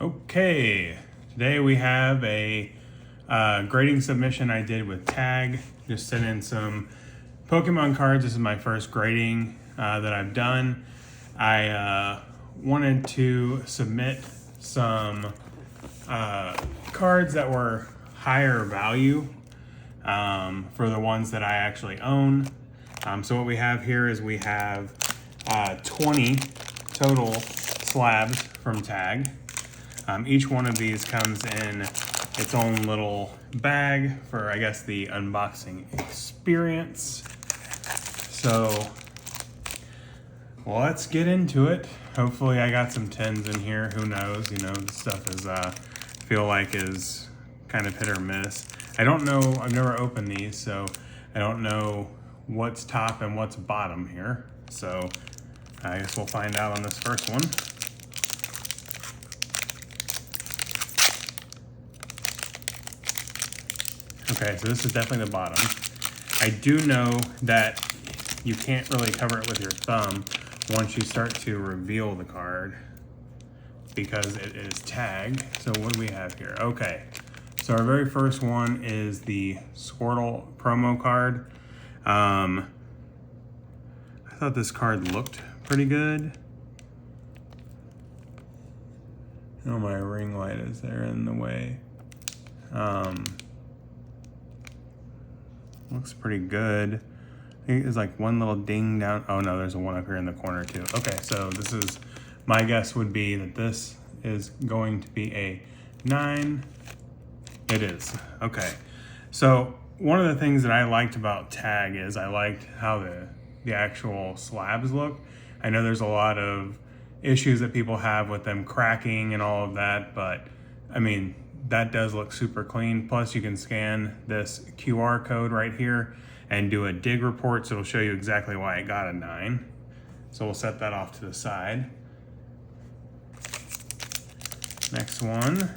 Okay, today we have a grading submission I did with Tag. Just sent in some Pokemon cards. This is my first grading that I've done. I wanted to submit some cards that were higher value for the ones that I actually own. So what we have here is we have 20 total slabs from Tag. Each one of these comes in its own little bag for, I guess, the unboxing experience. So let's get into it. Hopefully I got some 10s in here. Who knows? You know, this stuff is, feel like is kind of hit or miss. I don't know. I've never opened these, so I don't know what's top and what's bottom here. So I guess we'll find out on this first one. Okay, so this is definitely the bottom. I do know that you can't really cover it with your thumb once you start to reveal the card because it is Tag. So what do we have here? Okay, so our very first one is the Squirtle promo card. I thought this card looked pretty good. Oh, my ring light is there in the way. Looks pretty good. I think there's like one little ding down. Oh no, there's a one up here in the corner too. Okay, so this is, my guess would be that this is going to be a 9. It is. Okay. So one of the things that I liked about Tag is I liked how the actual slabs look. I know there's a lot of issues that people have with them cracking and all of that, but I mean, that does look super clean. Plus you can scan this QR code right here and do a dig report, so it'll show you exactly why it got a 9. So we'll set that off to the side. Next one.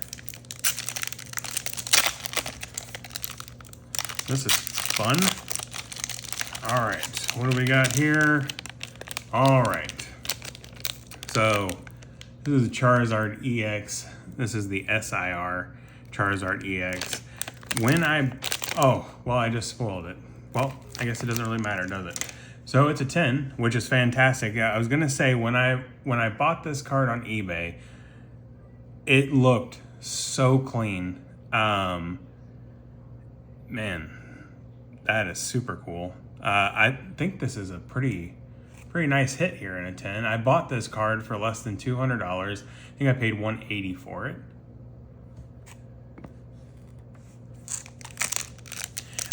This is fun. All right, what do we got here? All right. So this is a Charizard EX. This is the SIR Charizard EX. I just spoiled it. Well, I guess it doesn't really matter, does it? So it's a 10, which is fantastic. Yeah, I was gonna say when I bought this card on eBay, it looked so clean. Man, that is super cool. I think this is a pretty nice hit here in a 10. I bought this card for less than $200. I think I paid $180 for it.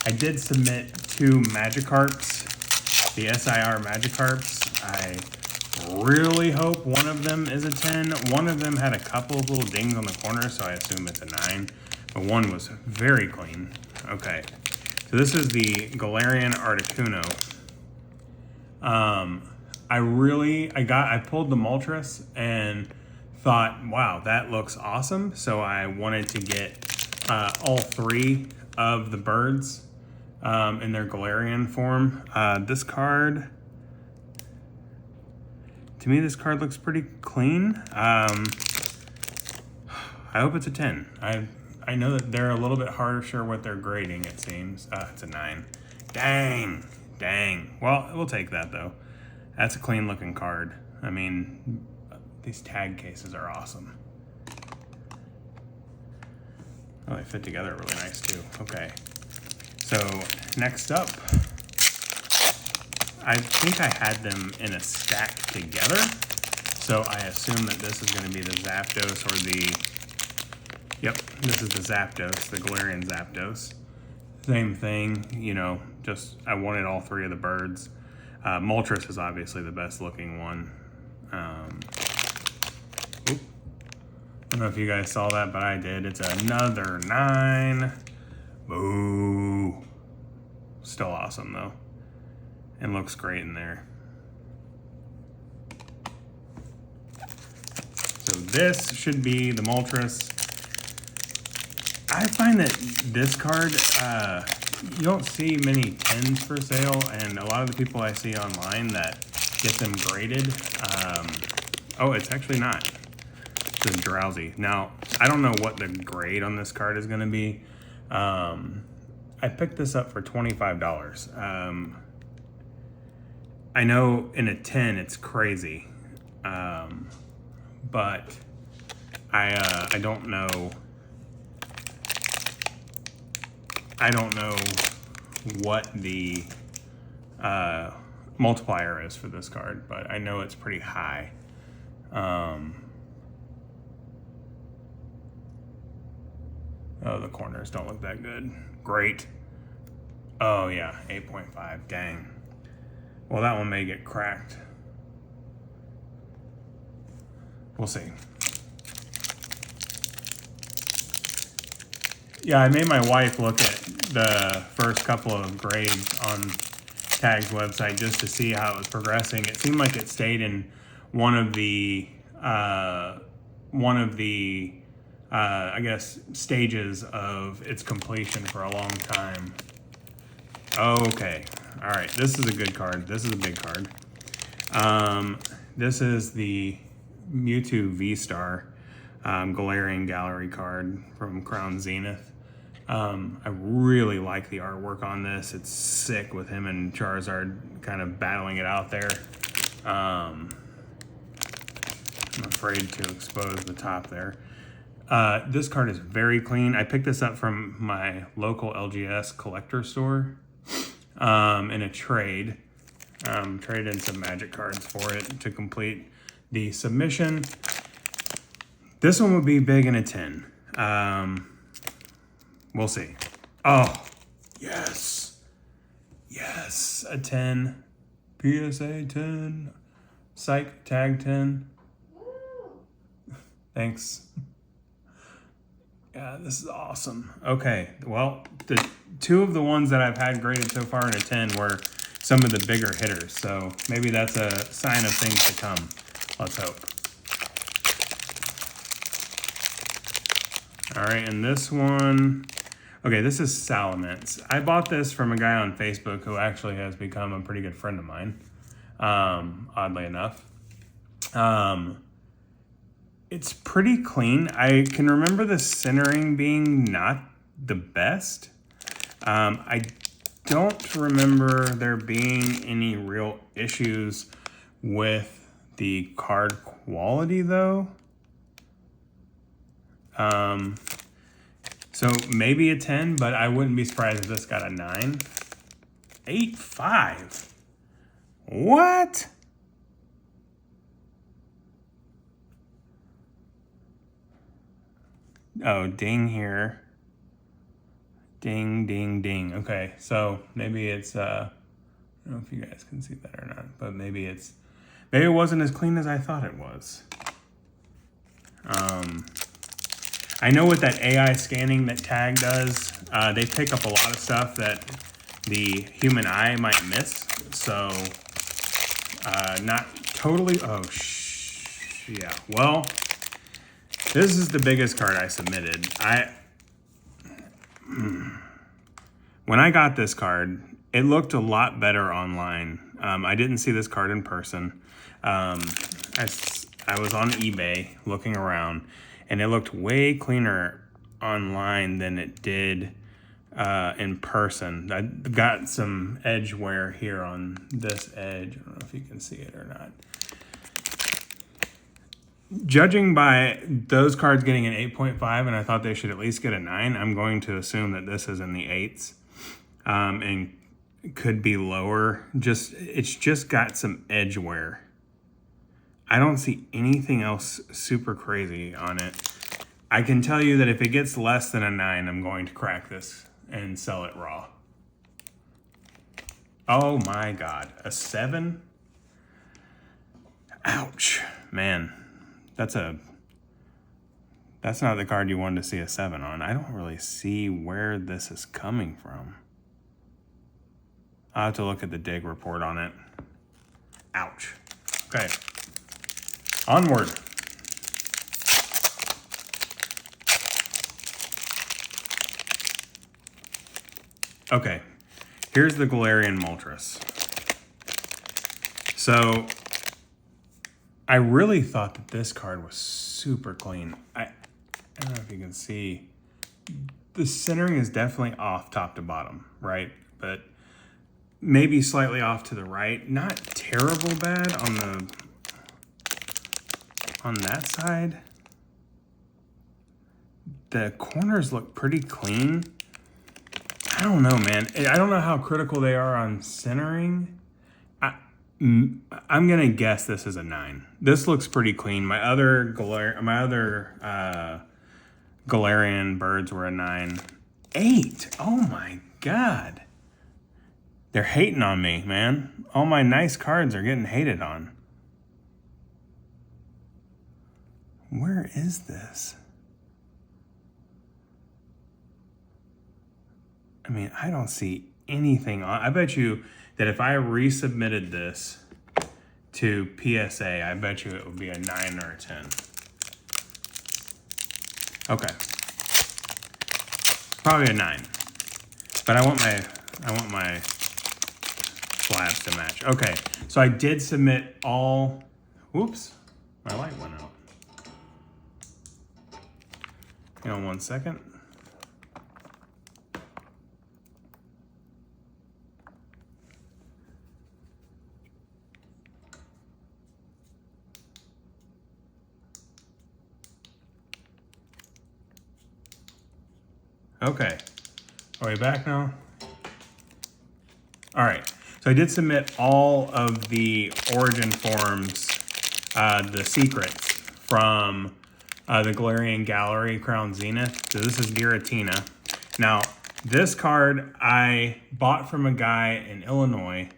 I did submit 2 Magikarps, the SIR Magikarps. I really hope one of them is a 10. One of them had a couple of little dings on the corner, so I assume it's a 9. But one was very clean. Okay, so this is the Galarian Articuno. I pulled the Moltres and thought, wow, that looks awesome. So I wanted to get all 3 of the birds in their Galarian form. This card, to me, this card looks pretty clean. I hope it's a 10. I know that they're a little bit harsher with their grading, it seems. It's a 9. Dang. Well, we'll take that though. That's a clean looking card. I mean, these Tag cases are awesome. Oh, they fit together really nice too. Okay. So next up, I think I had them in a stack together. So I assume that this is going to be the Zapdos or yep, this is the Zapdos, the Galarian Zapdos. Same thing, you know, just I wanted all 3 of the birds. Moltres is obviously the best looking one. I don't know if you guys saw that, but I did. It's another 9. Boo. Still awesome though. And looks great in there. So this should be the Moltres. I find that this card, you don't see many 10s for sale, and a lot of the people I see online that get them graded, oh, it's actually not. This is Drowsy. Now, I don't know what the grade on this card is going to be. I picked this up for $25. I know in a 10 it's crazy, but I don't know. I don't know what the multiplier is for this card, but I know it's pretty high. Oh, the corners don't look that good. Great. Oh yeah, 8.5, dang. Well, that one may get cracked. We'll see. Yeah, I made my wife look at the first couple of grades on TAG's website just to see how it was progressing. It seemed like it stayed in one of the I guess stages of its completion for a long time. Okay, all right, this is a good card. This is a big card. This is the Mewtwo V-Star Galarian Gallery card from Crown Zenith. I really like the artwork on this. It's sick with him and Charizard kind of battling it out there. I'm afraid to expose the top there. This card is very clean. I picked this up from my local LGS collector store in a trade. Traded in some magic cards for it to complete the submission. This one would be big in a 10. We'll see. Oh, yes. Yes, a 10. PSA 10. Psych tag 10. Thanks. Yeah, this is awesome. Okay, well, the two of the ones that I've had graded so far in a 10 were some of the bigger hitters, so maybe that's a sign of things to come. Let's hope. All right, and this one, okay, this is Salamence. I bought this from a guy on Facebook who actually has become a pretty good friend of mine, oddly enough. It's pretty clean. I can remember the centering being not the best. I don't remember there being any real issues with the card quality though. So maybe a 10, but I wouldn't be surprised if this got a 9. 8.5. What? Oh, ding here. Ding, ding, ding. Okay, so maybe it's, I don't know if you guys can see that or not, but maybe it wasn't as clean as I thought it was. I know with that AI scanning that TAG does, they pick up a lot of stuff that the human eye might miss. So, not totally, yeah. Well, this is the biggest card I submitted. When I got this card, it looked a lot better online. I didn't see this card in person. I was on eBay looking around, and it looked way cleaner online than it did in person. I got some edge wear here on this edge. I don't know if you can see it or not. Judging by those cards getting an 8.5, and I thought they should at least get a 9, I'm going to assume that this is in the 8s and could be lower. It's just got some edge wear. I don't see anything else super crazy on it. I can tell you that if it gets less than a 9, I'm going to crack this and sell it raw. Oh my God, a 7? Ouch, man. That's not the card you wanted to see a 7 on. I don't really see where this is coming from. I'll have to look at the dig report on it. Ouch. Okay. Onward. Okay. Here's the Galarian Moltres. So I really thought that this card was super clean. I don't know if you can see. The centering is definitely off top to bottom, right? But maybe slightly off to the right. Not terrible bad on that side. The corners look pretty clean. I don't know, man. I don't know how critical they are on centering. I'm gonna guess this is a 9. This looks pretty clean. My other Galarian birds were a 9. 8. Oh my god. They're hating on me, man. All my nice cards are getting hated on. Where is this? I mean, I don't see anything on. I bet you that if I resubmitted this to PSA, I bet you it would be a 9 or a 10. Okay. Probably a 9. But I want my slabs to match. Okay. So I did submit all. Whoops. My light went out. Hang on 1 second. Okay, are we back now? All right, so I did submit all of the origin forms, the secrets from the Galarian Gallery Crown Zenith. So this is Giratina. Now, this card I bought from a guy in Illinois.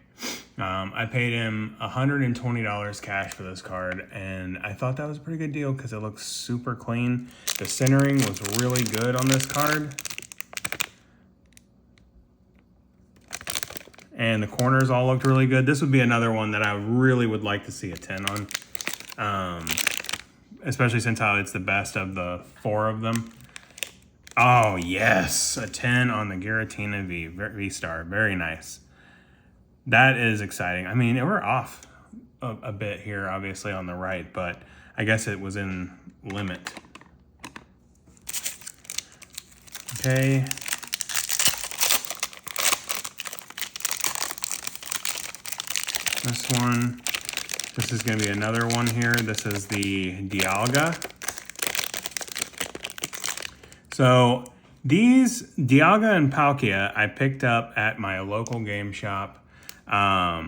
I paid him $120 cash for this card, and I thought that was a pretty good deal because it looks super clean. The centering was really good on this card. And the corners all looked really good. This would be another one that I really would like to see a 10 on. Especially since how it's the best of the 4 of them. Oh, yes. A 10 on the Giratina V-Star. Very nice. That is exciting. I mean, we're off a bit here, obviously, on the right, but I guess it was in limit. Okay. This one, this is going to be another one here. This is the Dialga. So these Dialga and Palkia I picked up at my local game shop. They're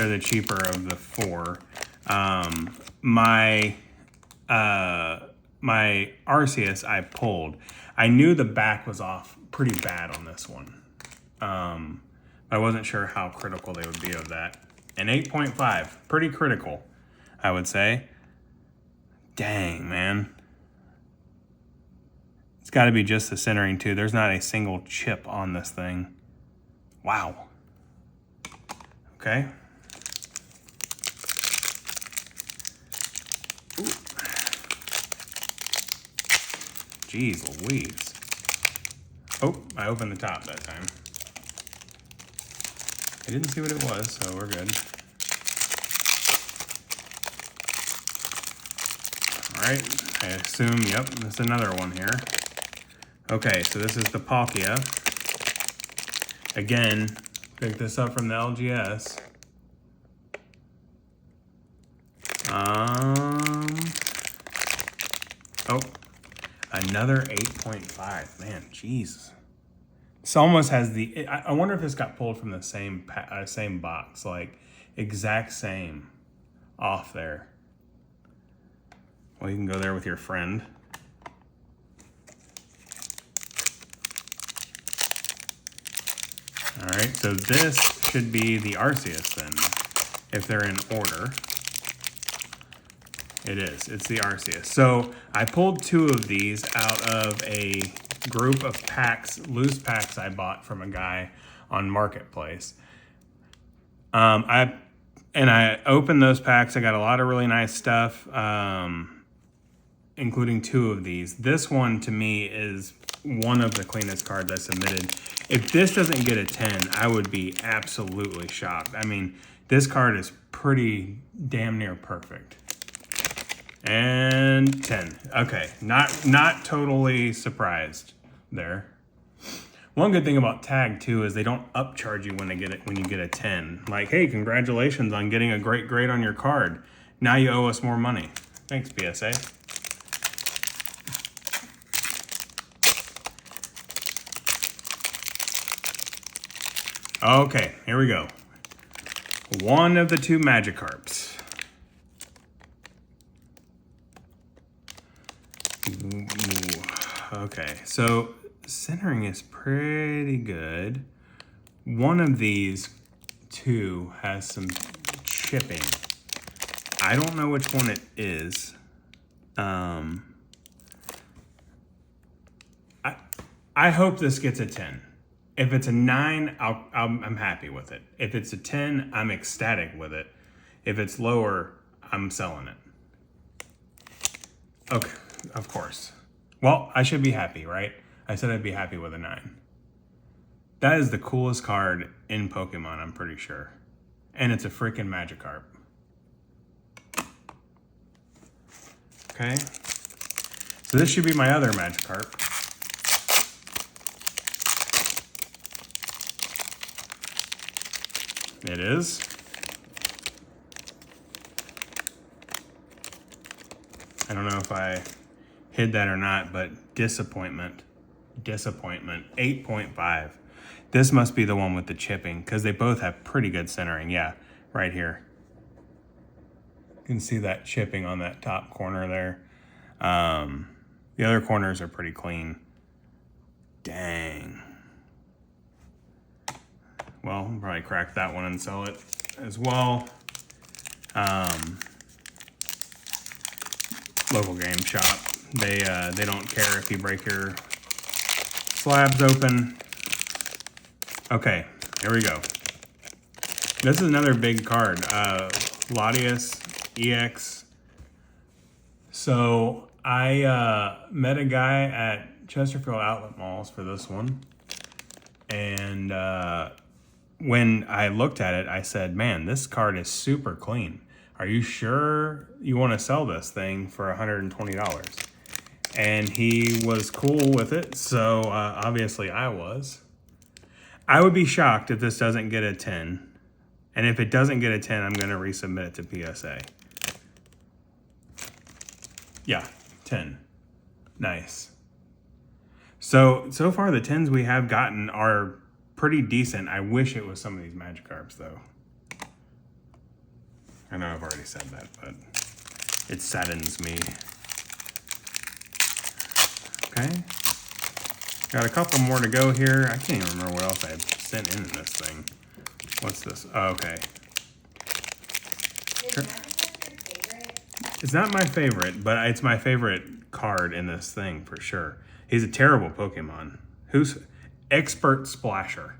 the cheaper of the 4. My Arceus I pulled. I knew the back was off pretty bad on this one. I wasn't sure how critical they would be of that. An 8.5, pretty critical, I would say. Dang, man. It's got to be just the centering too. There's not a single chip on this thing. Wow. Okay. Ooh. Jeez Louise. Oh, I opened the top that time. I didn't see what it was, so we're good. All right, I assume, yep, there's another one here. Okay, so this is the Palkia. Again, picked this up from the LGS. Oh, another 8.5. Man, jeez. This almost has the. I wonder if this got pulled from the same box, like exact same, off there. Well, you can go there with your friend. All right, so this should be the Arceus then, if they're in order. It is. It's the Arceus. So I pulled 2 of these out of a group of packs, loose packs I bought from a guy on Marketplace. I opened those packs. I got a lot of really nice stuff, including 2 of these. This one to me is one of the cleanest cards I submitted. If this doesn't get a 10, I would be absolutely shocked. I mean, This card is pretty damn near perfect. And 10. Okay, not totally surprised there. One good thing about Tag too is they don't upcharge you when you get a 10. Like, hey, congratulations on getting a great grade on your card. Now you owe us more money. Thanks, PSA. Okay, here we go. One of the two Magikarps. Ooh, okay, so centering is pretty good. One of these two has some chipping. I don't know which one it is. I hope this gets a 10. If it's a 9, I'm happy with it. If it's a 10, I'm ecstatic with it. If it's lower, I'm selling it. Okay, of course. Well, I should be happy, right? I said I'd be happy with a 9. That is the coolest card in Pokemon, I'm pretty sure. And it's a freaking Magikarp. Okay. So this should be my other Magikarp. It is. I don't know if I hid that or not, but disappointment. 8.5. This must be the one with the chipping because they both have pretty good centering. Yeah, right here. You can see that chipping on that top corner there. The other corners are pretty clean. Dang. Well, I'll probably crack that one and sell it as well. Local game shop. They don't care if you break your slabs open. Okay, here we go. This is another big card. Latias EX. So I met a guy at Chesterfield Outlet Malls for this one. And when I looked at it, I said, man, this card is super clean. Are you sure you want to sell this thing for $120? And he was cool with it, so obviously I was. I would be shocked if this doesn't get a 10. And if it doesn't get a 10, I'm going to resubmit it to PSA. Yeah, 10. Nice. So far the 10s we have gotten are pretty decent. I wish it was some of these Magikarps, though. I know I've already said that, but it saddens me. Okay. Got a couple more to go here. I can't even remember what else I had sent in this thing. What's this? Oh, okay. It's not my favorite, but it's my favorite card in this thing for sure. He's a terrible Pokemon. Who's Expert Splasher?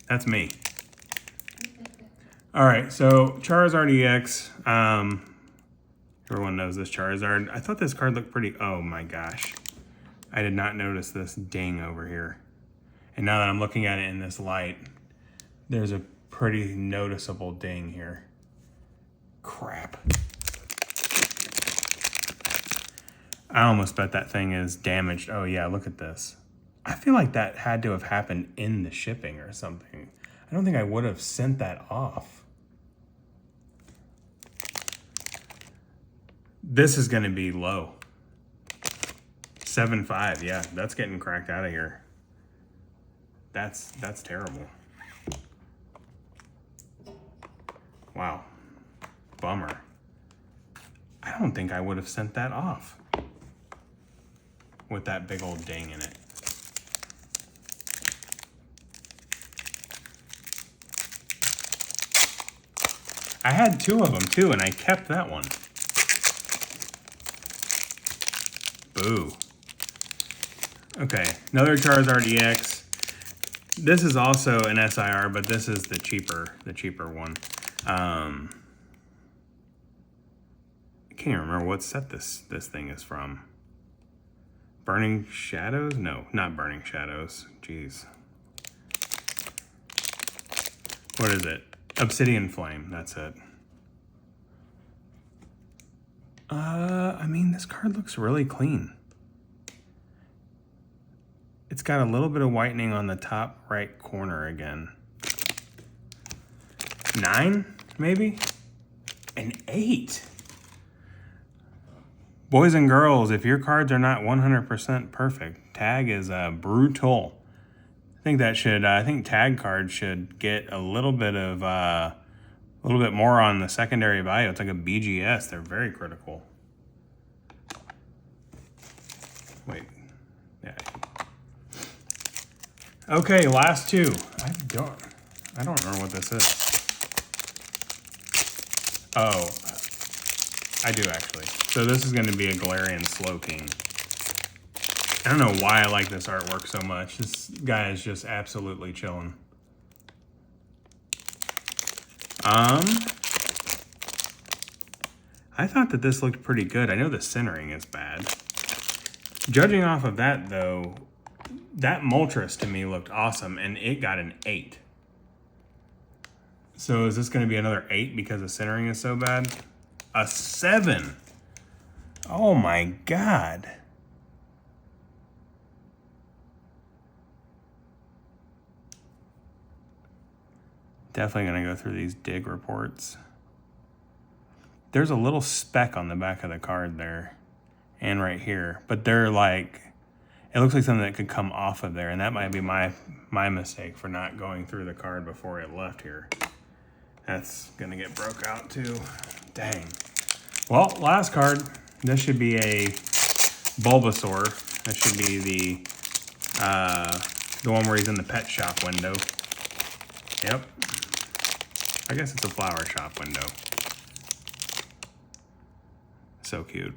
That's me. All right, so Charizard EX. Everyone knows this Charizard. I thought this card looked pretty. Oh my gosh. I did not notice this ding over here. And now that I'm looking at it in this light, there's a pretty noticeable ding here. Crap. I almost bet that thing is damaged. Oh yeah, look at this. I feel like that had to have happened in the shipping or something. I don't think I would have sent that off. This is gonna be low. 7.5, yeah, that's getting cracked out of here. That's terrible. Wow, bummer. I don't think I would have sent that off with that big old ding in it. I had 2 of them too, and I kept that one. Boo. Okay, another Charizard EX. This is also an SIR, but this is the cheaper one. I can't even remember what set this thing is from. Burning Shadows? No, not Burning Shadows. Jeez. What is it? Obsidian Flame, that's it. I mean, this card looks really clean. It's got a little bit of whitening on the top right corner again. 9, maybe? An 8. Boys and girls, if your cards are not 100% perfect, tag is brutal. I think tag cards should get a little bit more on the secondary value. It's like a BGS. They're very critical. Wait. Yeah. Okay, last two. I don't remember what this is. Oh, I do actually. So this is going to be a Galarian Slowking. I don't know why I like this artwork so much. This guy is just absolutely chilling. I thought that this looked pretty good. I know the centering is bad. Judging off of that, though, that Moltres to me looked awesome, and it got an 8. So is this going to be another 8 because the centering is so bad? A 7. Oh my God. Definitely going to go through these dig reports. There's a little speck on the back of the card there and right here, but they're like, it looks like something that could come off of there, and that might be my mistake for not going through the card before it left here. That's going to get broke out too. Dang. Well, last card. This should be a Bulbasaur. That should be the one where he's in the pet shop window. Yep. I guess it's a flower shop window. So cute.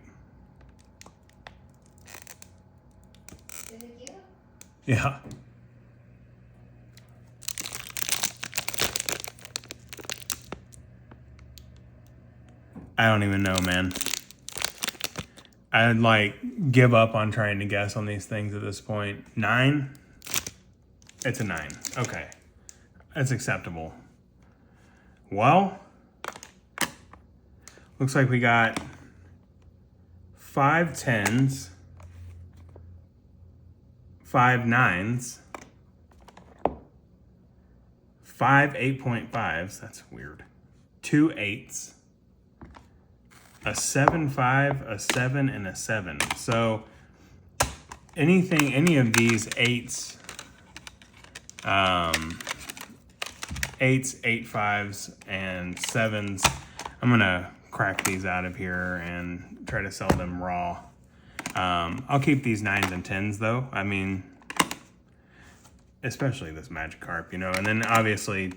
Is it cute? Yeah. I don't even know, man. I'd like give up on trying to guess on these things at this point. 9? It's a 9. Okay. That's acceptable. Well, looks like we got 5 10s, 5 9s, 5 8.5s. That's weird. 2 8s. A 7 5, a 7, and a 7. So any of these 8s, 8s, 8 5s, and 7s, I'm gonna crack these out of here and try to sell them raw. I'll keep these 9s and 10s though. I mean, especially this Magikarp, you know. And then obviously you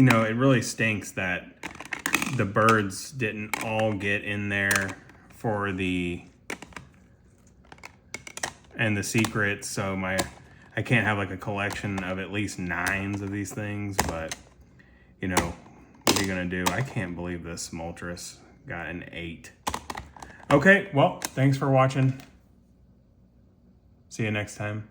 know, it really stinks that the birds didn't all get in there for the secrets, so I can't have like a collection of at least 9s of these things, but you know, what are you gonna do? I can't believe this Moltres got an 8. Okay, well, thanks for watching. See you next time.